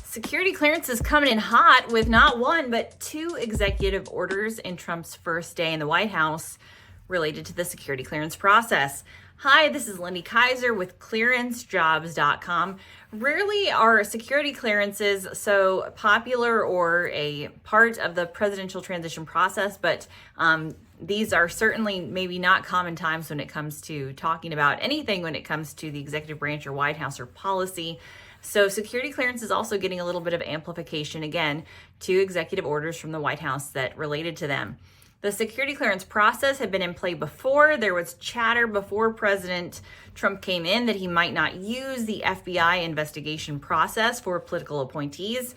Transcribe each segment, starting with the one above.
Security clearance is coming in hot with not one, but two executive orders in Trump's first day in the White House related to the security clearance process. Hi, this is Lindy Kaiser with clearancejobs.com. Rarely are security clearances so popular or a part of the presidential transition process, but these are certainly maybe not common times when it comes to talking about anything when it comes to the executive branch or White House or policy. So security clearance is also getting a little bit of amplification again to executive orders from the White House that related to them. The security clearance process had been in play before. There was chatter before President Trump came in that he might not use the FBI investigation process for political appointees.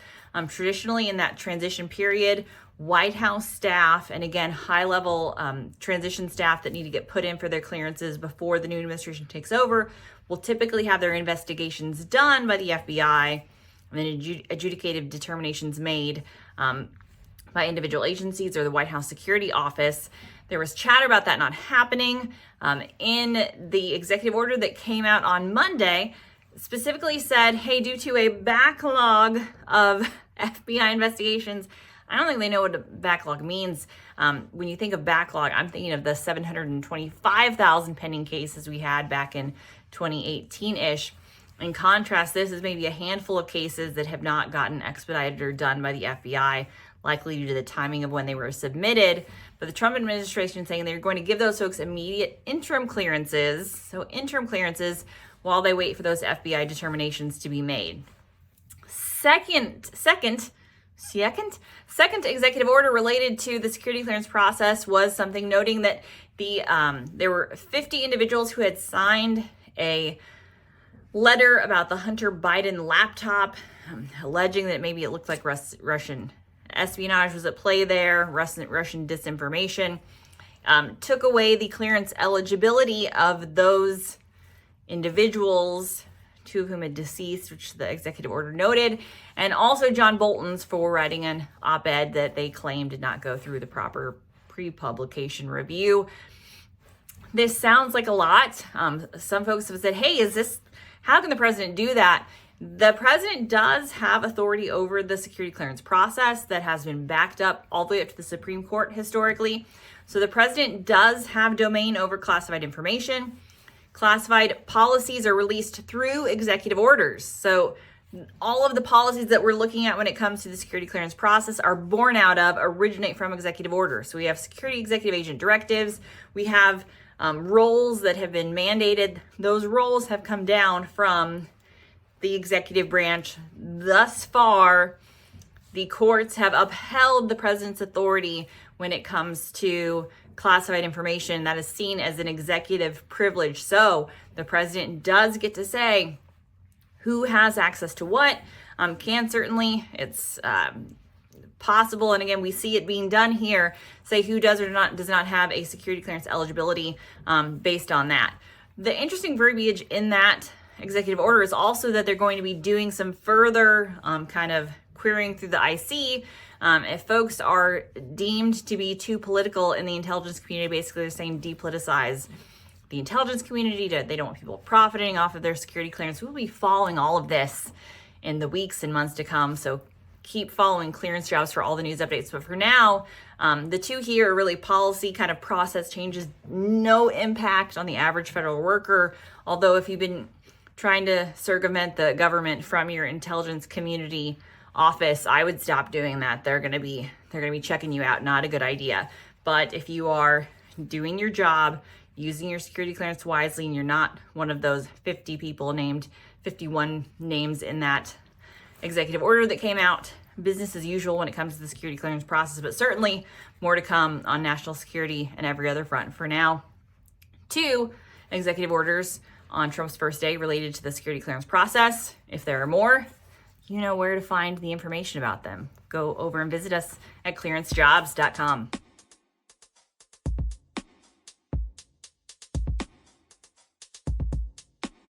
Traditionally in that transition period, White House staff and again, high-level transition staff that need to get put in for their clearances before the new administration takes over will typically have their investigations done by the FBI and then adjudicative determinations made by individual agencies or the White House Security Office. There was chatter about that not happening. In the executive order that came out on Monday, specifically said, hey, due to a backlog of FBI investigations, I don't think they know what a backlog means. When you think of backlog, I'm thinking of the 725,000 pending cases we had back in 2018-ish. In contrast, this is maybe a handful of cases that have not gotten expedited or done by the FBI, likely due to the timing of when they were submitted. But the Trump administration is saying they're going to give those folks immediate interim clearances. So interim clearances while they wait for those FBI determinations to be made. Second executive order related to the security clearance process was something noting that there were 50 individuals who had signed a letter about the Hunter Biden laptop, alleging that maybe it looked like Russian espionage was at play there, Russian disinformation, took away the clearance eligibility of those individuals, two of whom had deceased, which the executive order noted, and also John Bolton's for writing an op-ed that they claimed did not go through the proper pre-publication review. This sounds like a lot. Some folks have said, hey, how can the president do that? The president does have authority over the security clearance process that has been backed up all the way up to the Supreme Court historically. So the president does have domain over classified information. Classified policies are released through executive orders. So all of the policies that we're looking at when it comes to the security clearance process are originate from executive orders. So we have security executive agent directives. We have roles that have been mandated. Those roles have come down from the executive branch. Thus far, the courts have upheld the president's authority when it comes to classified information that is seen as an executive privilege. So the president does get to say who has access to what. Certainly, it's possible, and again, we see it being done here, say who does or does not have a security clearance eligibility based on that. The interesting verbiage in that executive order is also that they're going to be doing some further kind of querying through the IC. If folks are deemed to be too political in the intelligence community, basically they're saying depoliticize the intelligence community. They don't want people profiting off of their security clearance. We'll be following all of this in the weeks and months to come. So keep following Clearance Jobs for all the news updates. But for now, the two here are really policy kind of process changes, no impact on the average federal worker. Although if you've been trying to circumvent the government from your intelligence community office, I would stop doing that. They're going to be checking you out. Not a good idea. But if you are doing your job, using your security clearance wisely, and you're not one of those 50 people named 51 names in that executive order that came out, business as usual when it comes to the security clearance process, but certainly more to come on national security and every other front. For now, two executive orders on Trump's first day related to the security clearance process. If there are more, you know where to find the information about them. Go over and visit us at clearancejobs.com.